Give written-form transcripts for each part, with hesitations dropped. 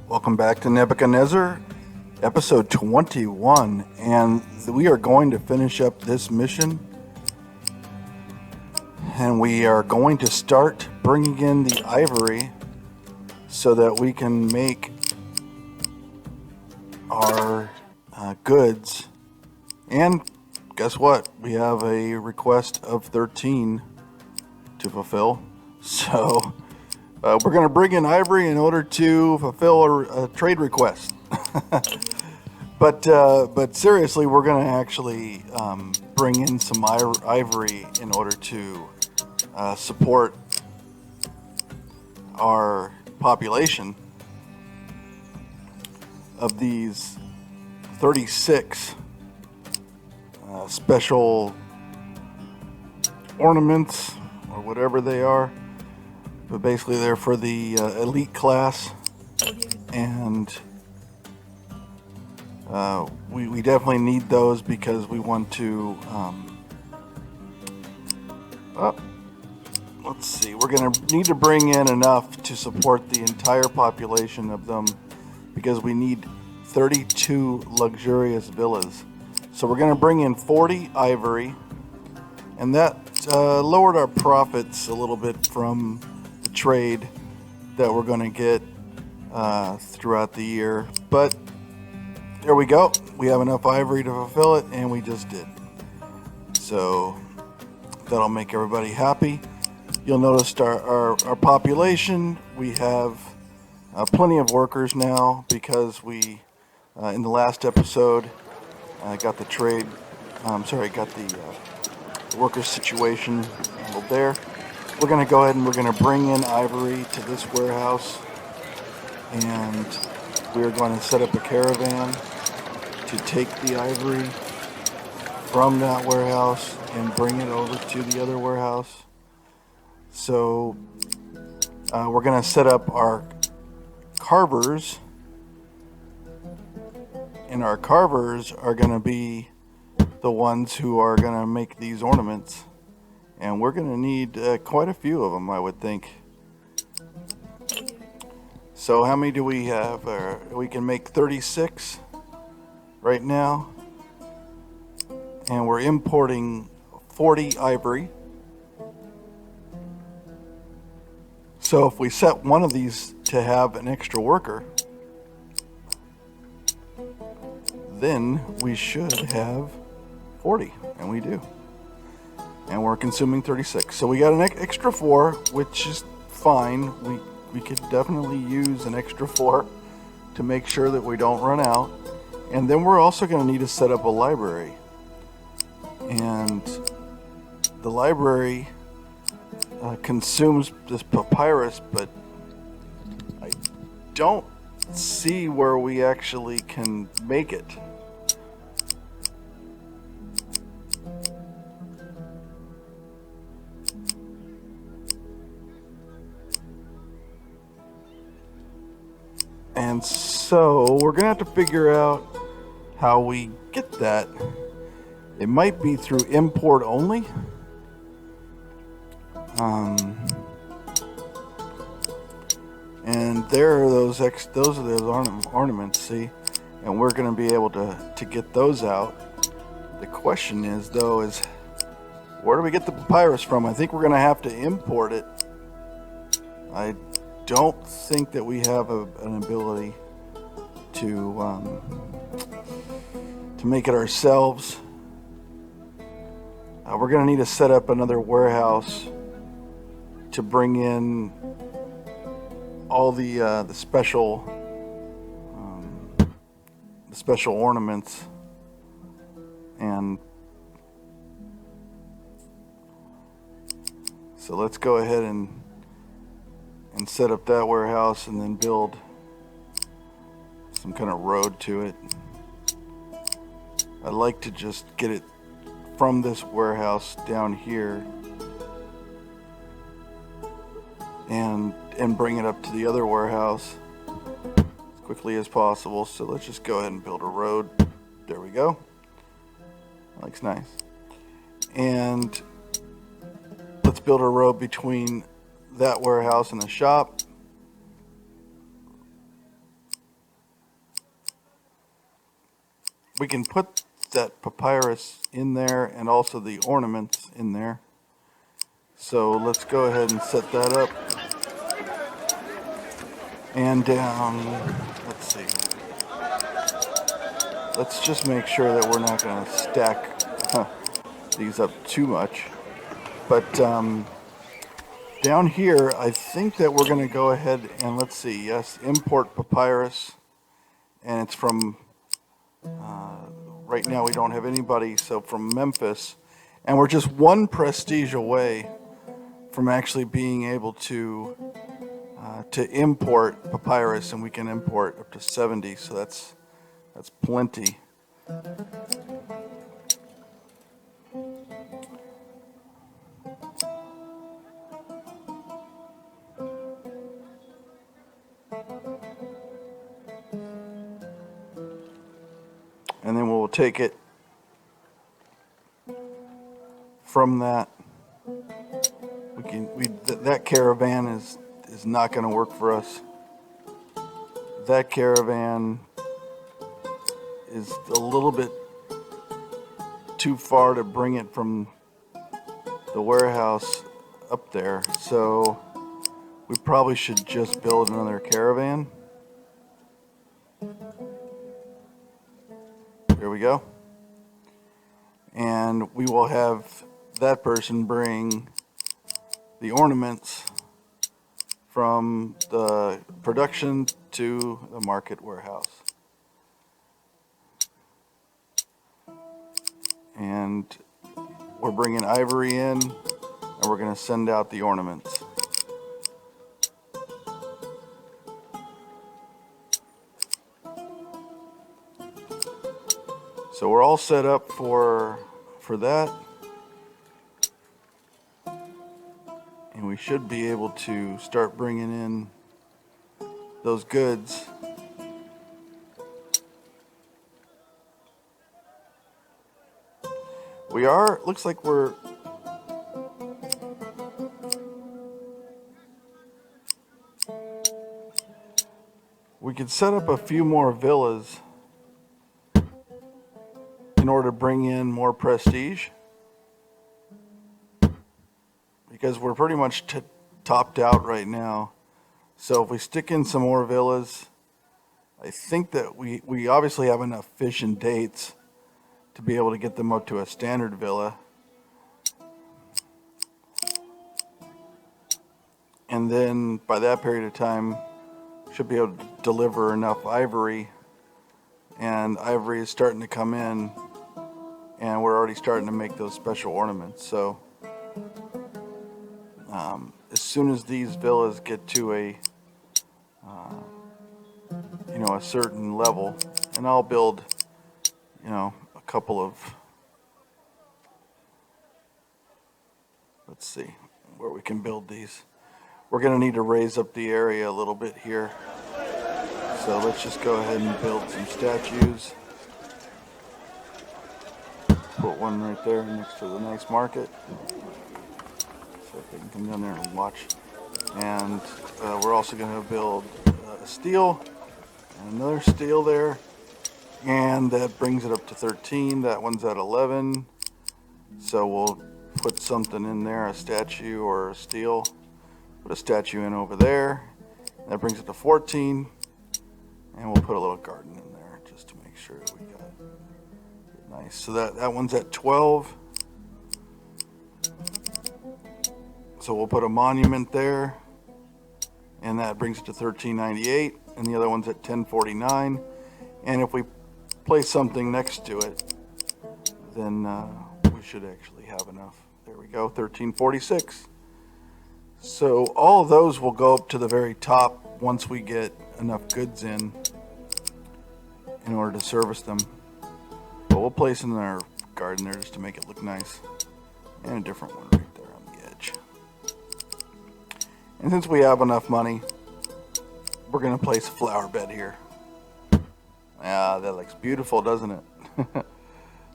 Welcome back to Nebuchadnezzar, episode 21, and we are going to finish up this mission, and we are going to start bringing in the ivory so that we can make our goods. And guess what? We have a request of 13 to fulfill, so we're going to bring in ivory in order to fulfill a trade request. But seriously, we're going to actually bring in some ivory in order to support our population of these 36 special ornaments or whatever they are. But basically they're for the elite class, and we definitely need those because we want to, let's see, we're going to need to bring in enough to support the entire population of them because we need 32 luxurious villas. So we're going to bring in 40 ivory, and that lowered our profits a little bit from trade that we're going to get throughout the year, but there we go. We have enough ivory to fulfill it, and we just did. So that'll make everybody happy. You'll notice our population, we have plenty of workers now because we in the last episode got the trade got the worker situation handled there. We're going to go ahead and we're going to bring in ivory to this warehouse, and we're going to set up a caravan to take the ivory from that warehouse and bring it over to the other warehouse. So we're going to set up our carvers, and our carvers are going to be the ones who are going to make these ornaments. And we're going to need quite a few of them, I would think. So how many do we have? We can make 36 right now. And we're importing 40 ivory. So if we set one of these to have an extra worker, then we should have 40, and we do. And we're consuming 36. So we got an extra 4, which is fine. We could definitely use an extra 4 to make sure that we don't run out. And then we're also going to need to set up a library. And the library consumes this papyrus, but I don't see where we actually can make it. And so we're gonna have to figure out how we get that. It might be through import only. And there are those ornaments, see, and we're gonna be able to get those out. The question is, though, is where do we get the papyrus from? I think we're gonna have to import it. I don't think that we have an ability to make it ourselves. We're going to need to set up another warehouse to bring in all the special ornaments, and so let's go ahead and set up that warehouse and then build some kind of road to it. I'd like to just get it from this warehouse down here and bring it up to the other warehouse as quickly as possible. So let's just go ahead and build a road. There we go. That looks nice. And let's build a road between that warehouse and the shop. we can put that papyrus in there and also the ornaments in there. So let's go ahead and set that up. And down, let's see. Let's just make sure that we're not going to stack these up too much. But down here, I think that we're going to go ahead and, let's see, yes, import papyrus. And it's from, right now we don't have anybody, so from Memphis. And we're just one prestige away from actually being able to import papyrus, and we can import up to 70, so that's plenty. And then we'll take it from that. That caravan is not going to work for us. That caravan is a little bit too far to bring it from the warehouse up there, so we probably should just build another caravan. There we go. And we will have that person bring the ornaments from the production to the market warehouse. And we're bringing ivory in, and we're going to send out the ornaments. So we're all set up for that. And we should be able to start bringing in those goods. Looks like we could set up a few more villas in order to bring in more prestige, because we're pretty much topped out right now. So if we stick in some more villas, I think that we obviously have enough fish and dates to be able to get them up to a standard villa. And then by that period of time, should be able to deliver enough ivory. And ivory is starting to come in, and we're already starting to make those special ornaments. So as soon as these villas get to a certain level, and I'll build a couple of, let's see where we can build these. We're going to need to raise up the area a little bit here, so let's just go ahead and build some statues. Put one right there next to the nice market, so if they can come down there and watch. And we're also going to build a steel and another steel there, and that brings it up to 13. That one's at 11, so we'll put something in there, a statue or a steel. Put a statue in over there. That brings it to 14, and we'll put a little garden in there just to make sure we got it nice. So that one's at 12. So we'll put a monument there, and that brings it to 1398, and the other one's at 1049. And if we place something next to it, then we should actually have enough. There we go, 1346. So all of those will go up to the very top once we get enough goods in order to service them. But we'll place in our garden there just to make it look nice. And a different one right there on the edge. And since we have enough money, we're going to place a flower bed here. Ah, that looks beautiful, doesn't it?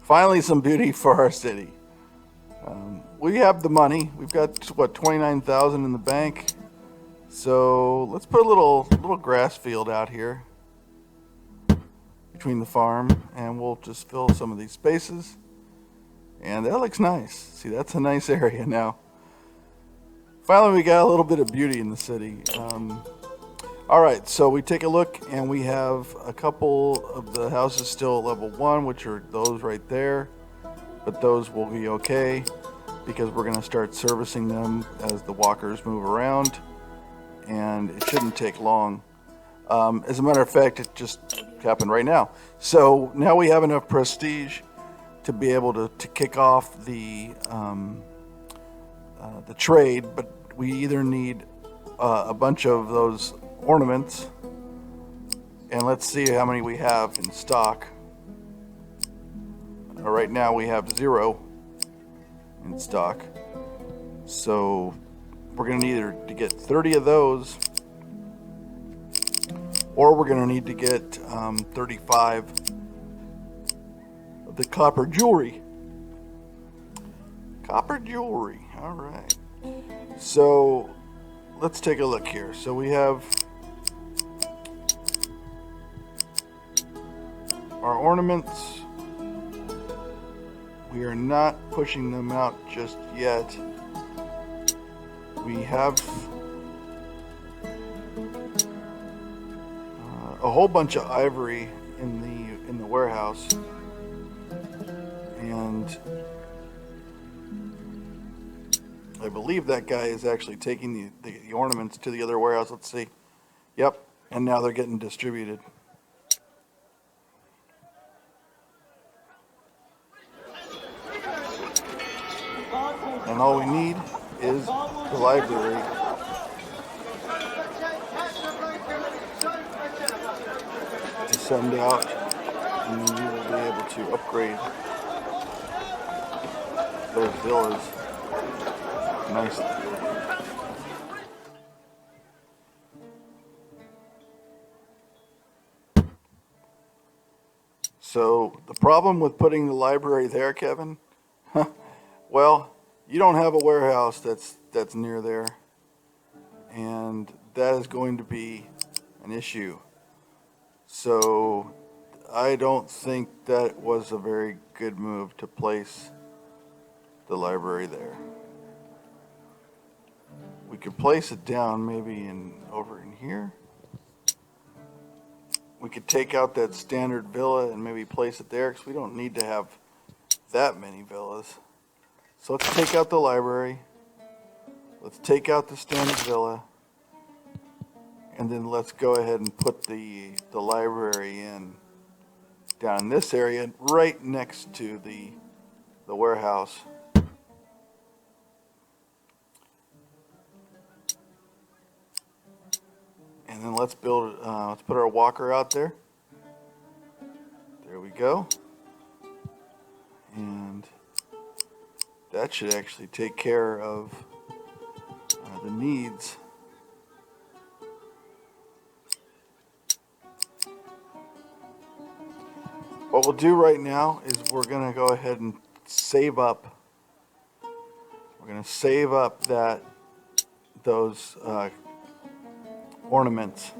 Finally some beauty for our city. We have the money. We've got, what, 29,000 in the bank. So let's put a little grass field out here. between the farm, and we'll just fill some of these spaces. And that looks nice. See, that's a nice area now. Finally, we got a little bit of beauty in the city. All right, so we take a look, and we have a couple of the houses still at level 1, which are those right there. But those will be okay because we're going to start servicing them as the walkers move around, and it shouldn't take long. As a matter of fact, it just happened right now. So now we have enough prestige to be able to kick off the trade, but we either need a bunch of those ornaments, and let's see how many we have in stock. Right now we have 0 in stock, so we're going to need either to get 30 of those, or we're going to need to get 35 of the copper jewelry. Copper jewelry, all right. So let's take a look here. So we have our ornaments. We are not pushing them out just yet. We have a whole bunch of ivory in the warehouse, and I believe that guy is actually taking the ornaments to the other warehouse. Let's see. Yep, and now they're getting distributed. And all we need is the library. To send out, and then we will be able to upgrade those villas nicely. So the problem with putting the library there, Kevin, well, you don't have a warehouse that's near there, and that is going to be an issue. So I don't think that was a very good move to place the library there. We could place it down maybe over in here. We could take out that standard villa and maybe place it there, because we don't need to have that many villas. So let's take out the library. Let's take out the standard villa. And then let's go ahead and put the library in down in this area right next to the warehouse. And then let's put our walker out there. There we go. And that should actually take care of the needs. What we'll do right now is we're going to go ahead and save up. We're going to save up those ornaments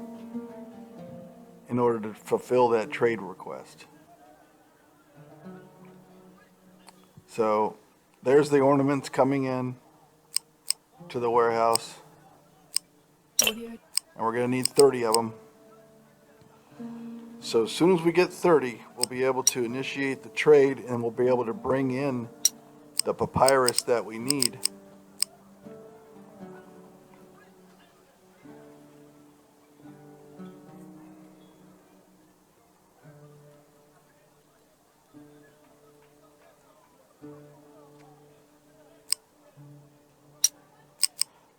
in order to fulfill that trade request. So there's the ornaments coming in to the warehouse, and we're going to need 30 of them. So as soon as we get 30, we'll be able to initiate the trade, and we'll be able to bring in the papyrus that we need.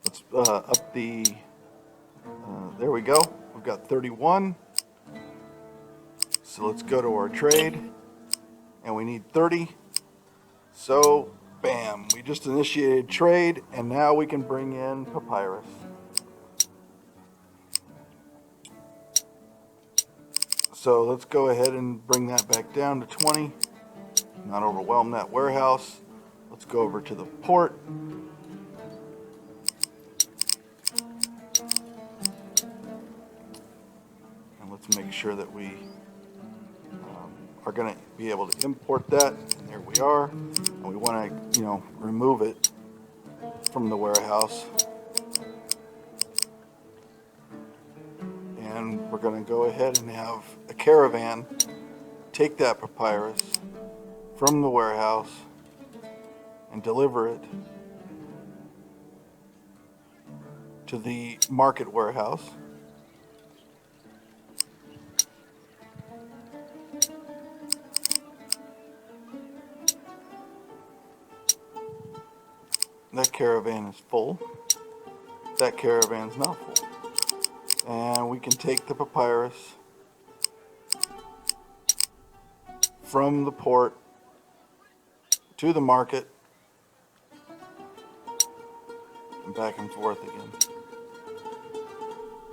Let's up the, there we go. We've got 31. So let's go to our trade, and we need 30. So, bam, we just initiated trade, and now we can bring in papyrus. So let's go ahead and bring that back down to 20. Not overwhelm that warehouse. Let's go over to the port. And let's make sure that we are going to be able to import that. And there we are. And we want to, remove it from the warehouse. And we're going to go ahead and have a caravan take that papyrus from the warehouse and deliver it to the market warehouse. That caravan is full. That caravan's not full. And we can take the papyrus from the port to the market and back and forth again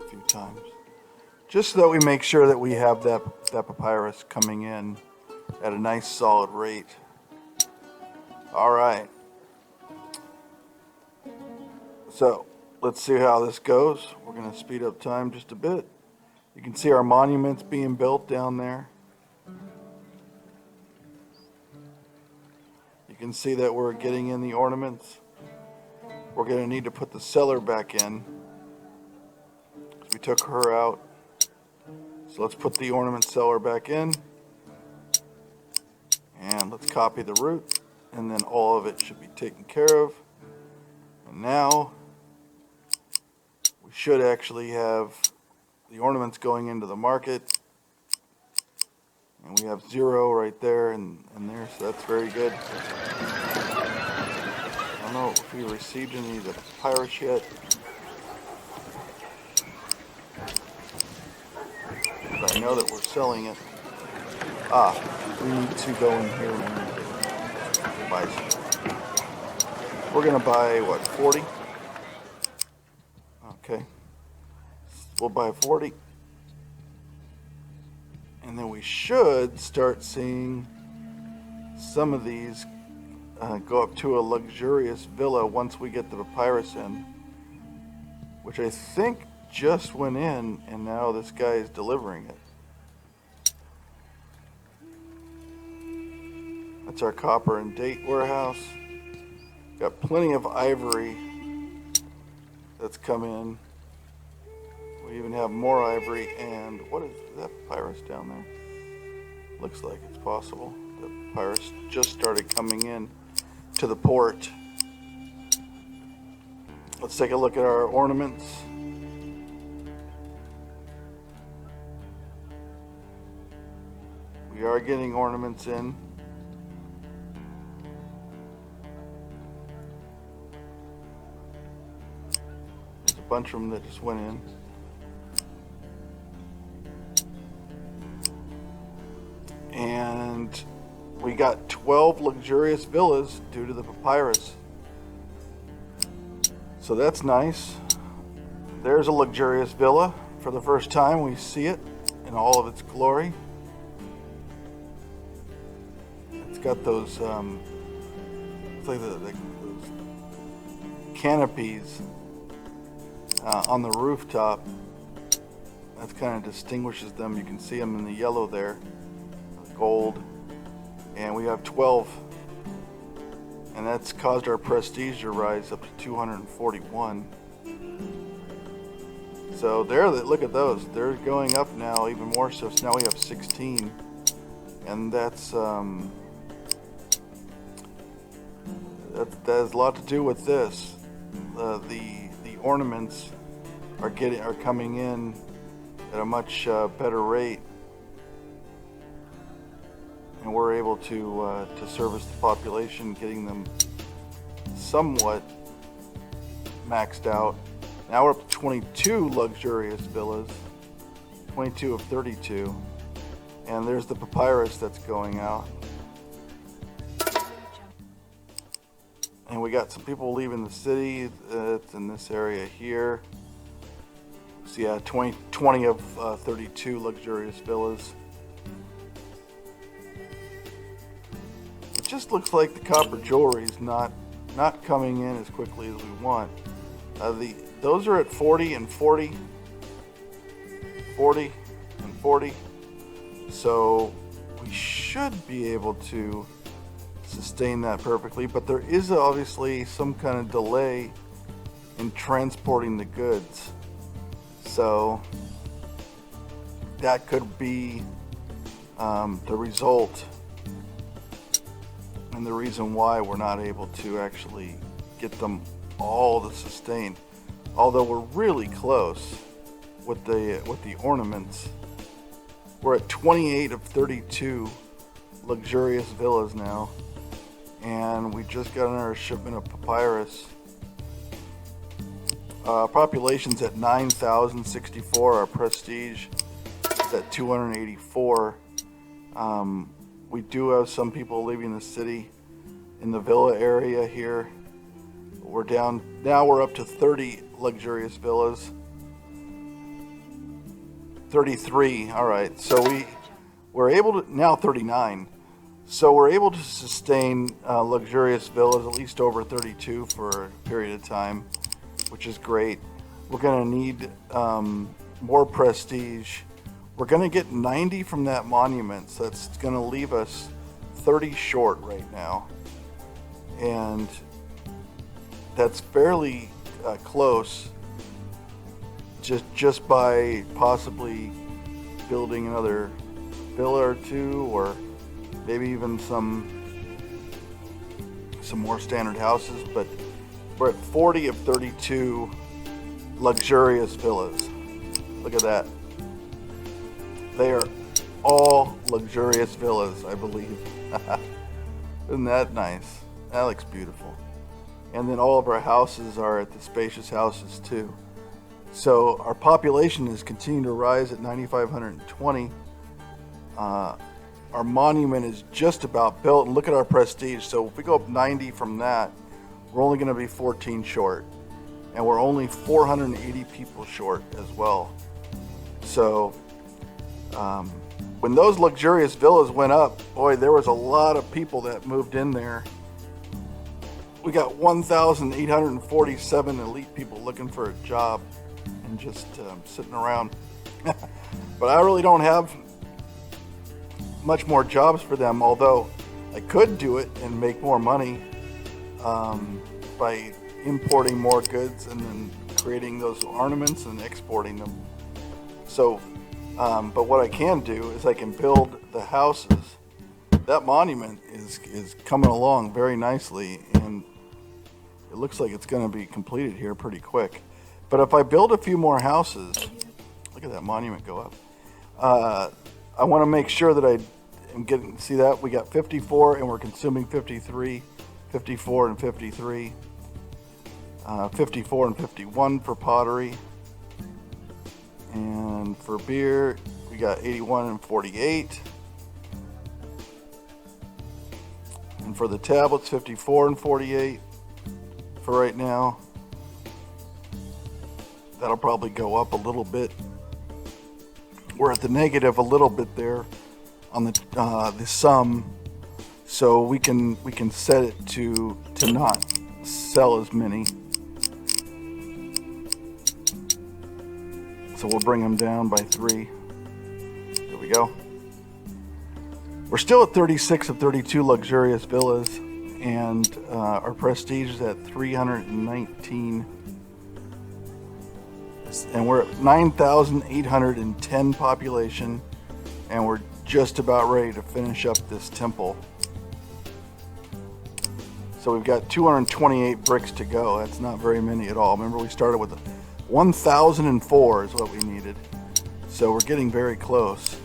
a few times. Just so that we make sure that we have that papyrus coming in at a nice solid rate. All right. So let's see how this goes. We're going to speed up time just a bit. You can see our monuments being built down there. You can see that we're getting in the ornaments. We're going to need to put the seller back in. We took her out. So let's put the ornament seller back in. And let's copy the route. And then all of it should be taken care of. And now we should actually have the ornaments going into the market. And we have 0 right there and there, so that's very good. I don't know if we received any of the papyrus yet. But I know that we're selling it. We need to go in here and buy some. We're going to buy, 40? Okay. We'll buy 40. And then we should start seeing some of these go up to a luxurious villa once we get the papyrus in, which I think just went in, and now this guy is delivering it. That's our copper and date warehouse. Got plenty of ivory that's come in. We even have more ivory, and what is that papyrus down there? Looks like it's possible. The papyrus just started coming in to the port. Let's take a look at our ornaments. We are getting ornaments in. There's a bunch of them that just went in. And we got 12 luxurious villas due to the papyrus. So that's nice. There's a luxurious villa. For the first time we see it in all of its glory. It's got those, it's like those canopies on the rooftop. That kind of distinguishes them. You can see them in the yellow there. Gold, and we have 12, and that's caused our prestige to rise up to 241. So there, look at those, they're going up now even more so. So now we have 16, and that has a lot to do with this. The ornaments are coming in at a much better rate. And we're able to service the population, getting them somewhat maxed out. Now we're up to 22 luxurious villas, 22 of 32. And there's the papyrus that's going out. And we got some people leaving the city. It's in this area here. So yeah, 20 of 32 luxurious villas. Just looks like the copper jewelry is not coming in as quickly as we want. Those are at 40 and 40, 40 and 40. So we should be able to sustain that perfectly, but there is obviously some kind of delay in transporting the goods. So that could be the result and the reason why we're not able to actually get them all to sustain. Although we're really close with the ornaments. We're at 28 of 32 luxurious villas now, and we just got another shipment of papyrus. Population's at 9,064. Our prestige is at 284. We do have some people leaving the city in the villa area here. We're down now. We're up to 30 luxurious villas. 33. All right. So we're able to now 39. So we're able to sustain luxurious villas at least over 32 for a period of time, which is great. We're going to need more prestige. We're going to get 90 from that monument, so that's going to leave us 30 short right now. And that's fairly close just by possibly building another villa or two, or maybe even some more standard houses. But we're at 40 of 32 luxurious villas. Look at that. They are all luxurious villas, I believe. Isn't that nice? That looks beautiful. And then all of our houses are at the spacious houses too. So our population is continuing to rise at 9,520. Our monument is just about built, and look at our prestige. So if we go up 90 from that, we're only going to be 14 short, and we're only 480 people short as well. So when those luxurious villas went up, boy, there was a lot of people that moved in there. We got 1,847 elite people looking for a job and just sitting around. But I really don't have much more jobs for them, although I could do it and make more money by importing more goods and then creating those ornaments and exporting them. So, but what I can do is I can build the houses. That monument is coming along very nicely, and it looks like it's going to be completed here pretty quick. But if I build a few more houses, look at that monument go up. I want to make sure that I am getting, see that? We got 54 and we're consuming 53, 54 and 53, 54 and 51 for pottery. And for beer, we got 81 and 48. And for the tablets, 54 and 48 for right now. That'll probably go up a little bit. We're at the negative a little bit there on the sum, so we can set it to not sell as many. So we'll bring them down by 3. There we go. We're still at 36 of 32 luxurious villas, and our prestige is at 319. And we're at 9,810 population, and we're just about ready to finish up this temple. So we've got 228 bricks to go. That's not very many at all. Remember, we started with 1,004 is what we needed. So we're getting very close.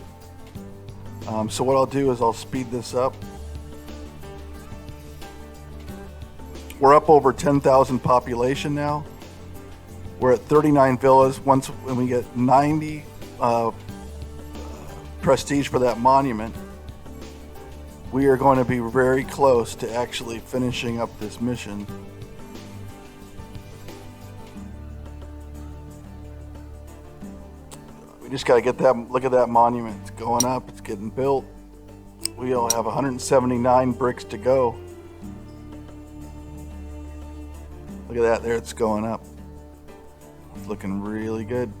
So what I'll do is I'll speed this up. We're up over 10,000 population now. We're at 39 villas. When we get 90 prestige for that monument, we are going to be very close to actually finishing up this mission. We just got to get that. Look at that monument. It's going up. It's getting built. We only have 179 bricks to go. Look at that. There, it's going up. It's looking really good.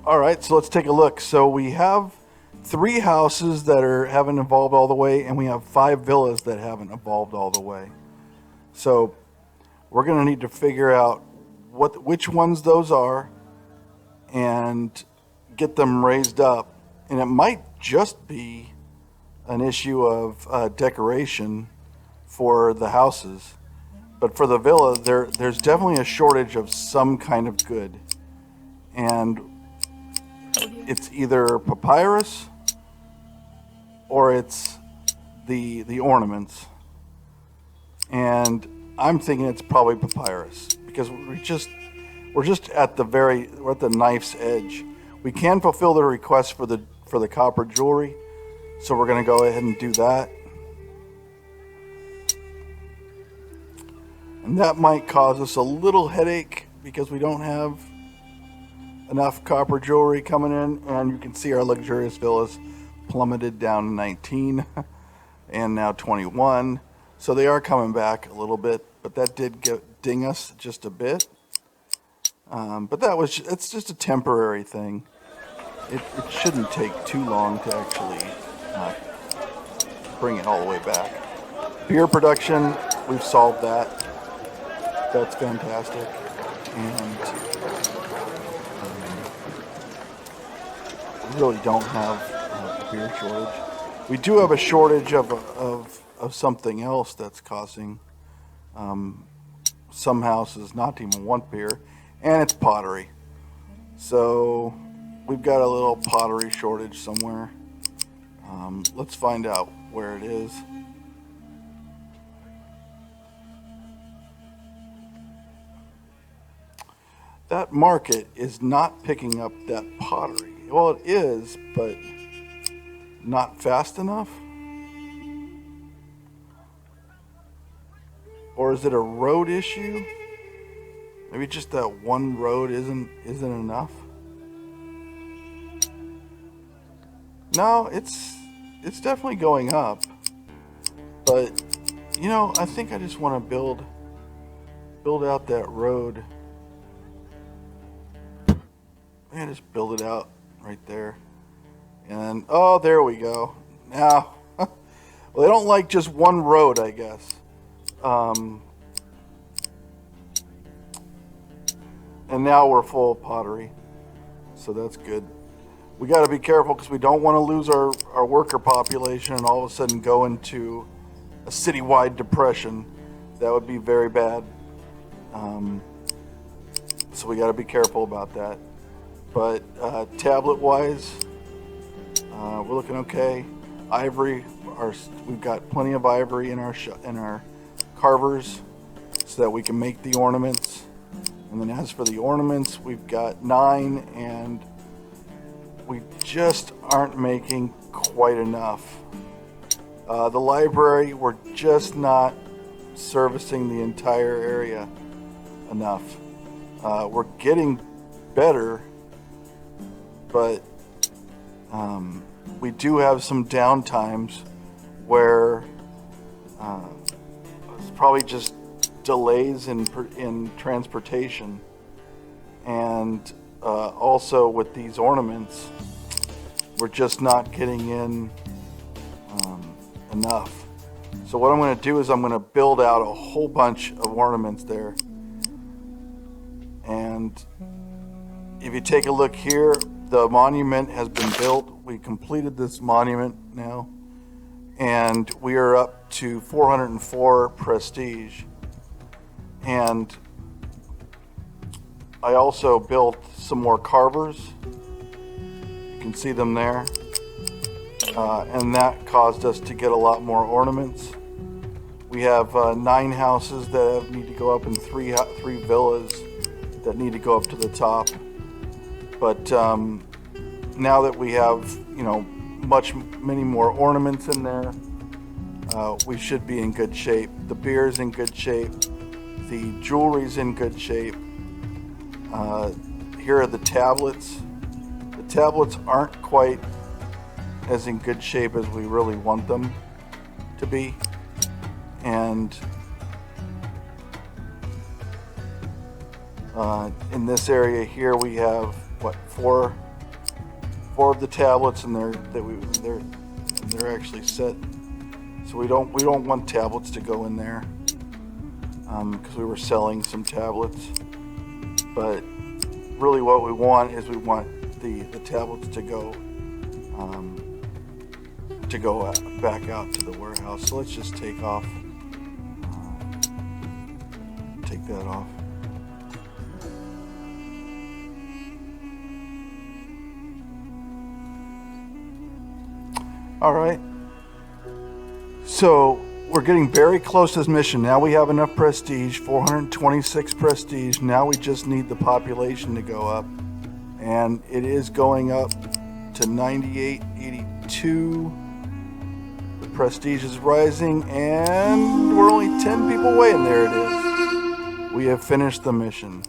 All right, so let's take a look. So we have 3 houses that haven't evolved all the way, and we have 5 villas that haven't evolved all the way. So we're going to need to figure out which ones those are and get them raised up. And it might just be an issue of decoration for the houses. But for the villa, there's definitely a shortage of some kind of good. And it's either papyrus or it's the ornaments. And I'm thinking it's probably papyrus because we're just at we're at the knife's edge. We can fulfill the request for the copper jewelry, so we're going to go ahead and do that. And that might cause us a little headache because we don't have enough copper jewelry coming in, and you can see our luxurious villas plummeted down to 19 and now 21. So they are coming back a little bit, but that did ding us just a bit. But it's just a temporary thing. It shouldn't take too long to actually bring it all the way back. Beer production, we've solved that. That's fantastic. And we really don't have a beer shortage. We do have a shortage of something else that's causing some houses not to even want beer, and it's pottery. So we've got a little pottery shortage somewhere. Let's find out where it is. That market is not picking up that pottery. Well, it is, but not fast enough. Or is it a road issue? Maybe just that one road isn't enough. No, it's definitely going up. But I think I just want to build out that road. Man, just build it out right there. And oh, there we go. Now, well, they don't like just one road, I guess. And now we're full of pottery, so that's good. We got to be careful because we don't want to lose our worker population and all of a sudden go into a citywide depression. That would be very bad. So we got to be careful about that. But tablet-wise, we're looking okay. Ivory, we've got plenty of ivory in our carvers so that we can make the ornaments. And then as for the ornaments, we've got 9, and we just aren't making quite enough. The library, we're just not servicing the entire area enough. We're getting better, but we do have some downtimes where it's probably just delays in transportation, and also with these ornaments, we're just not getting in enough. So what I'm going to do is I'm going to build out a whole bunch of ornaments there. And if you take a look here, the monument has been built. We completed this monument now, and we are up to 404 prestige. And I also built some more carvers. You can see them there. And that caused us to get a lot more ornaments. We have 9 houses that need to go up and 3 villas that need to go up to the top. But now that we have, many more ornaments in there, we should be in good shape. The beer's in good shape. The jewelry's in good shape. Here are the tablets. The tablets aren't quite as in good shape as we really want them to be. And in this area here we have 4 4 of the tablets, and they're actually set. So we don't want tablets to go in there, because we were selling some tablets. But really, what we want is we want the tablets to go back out to the warehouse. So let's just take that off. All right. So we're getting very close to this mission. Now we have enough prestige, 426 prestige. Now we just need the population to go up. And it is going up to 9882. The prestige is rising, and we're only 10 people away, and there it is. We have finished the mission.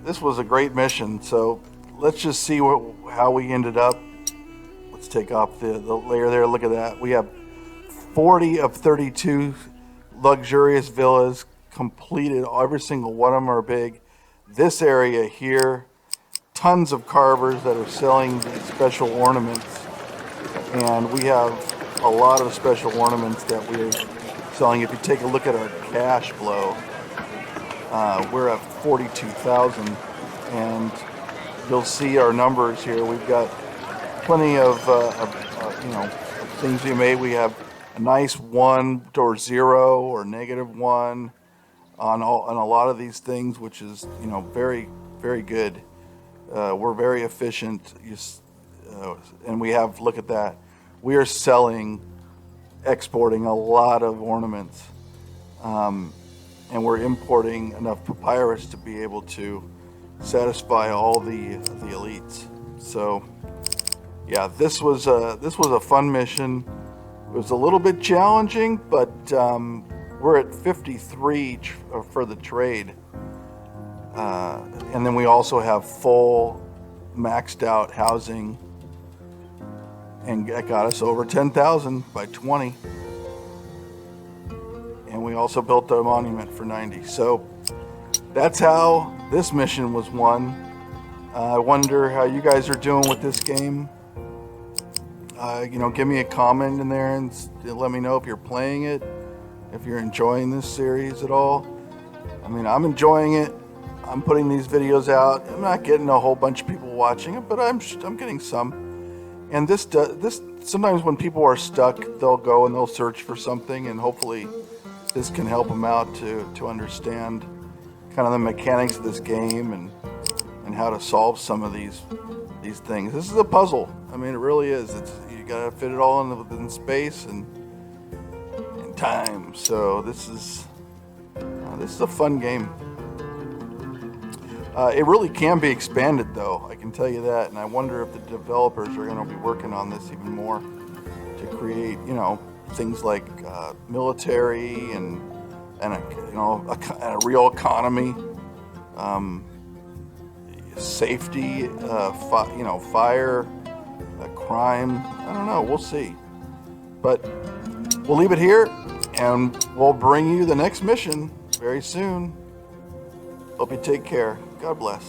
This was a great mission, so let's just see how we ended up. Let's take off the layer there. Look at that. We have 40 of 32 luxurious villas completed. Every single one of them are big. This area here, tons of carvers that are selling these special ornaments. And we have a lot of special ornaments that we're selling. If you take a look at our cash flow, we're at 42,000, and you'll see our numbers here. We've got plenty of things we made. We have a nice 1 or 0 or -1 on a lot of these things, which is very, very good. We're very efficient, and we have, look at that, we are exporting a lot of ornaments, and we're importing enough papyrus to be able to satisfy all the elites. So yeah, this was a fun mission. It was a little bit challenging, but we're at 53 for the trade. And then we also have full maxed out housing, and that got us over 10,000 by 20. And we also built a monument for 90. So that's how this mission was won. I wonder how you guys are doing with this game. Give me a comment in there and let me know if you're playing it, if you're enjoying this series at all. I mean, I'm enjoying it. I'm putting these videos out. I'm not getting a whole bunch of people watching it, but I'm getting some. And this sometimes when people are stuck, they'll go and they'll search for something, and hopefully this can help them out to understand kind of the mechanics of this game and how to solve some of these things. This is a puzzle. I mean, it really is. You gotta fit it all within space and time. So this is a fun game. It really can be expanded, though. I can tell you that, and I wonder if the developers are going to be working on this even more to create, things like military and a real economy, safety, fire, crime. I don't know. We'll see. But we'll leave it here, and we'll bring you the next mission very soon. Hope you take care. God bless.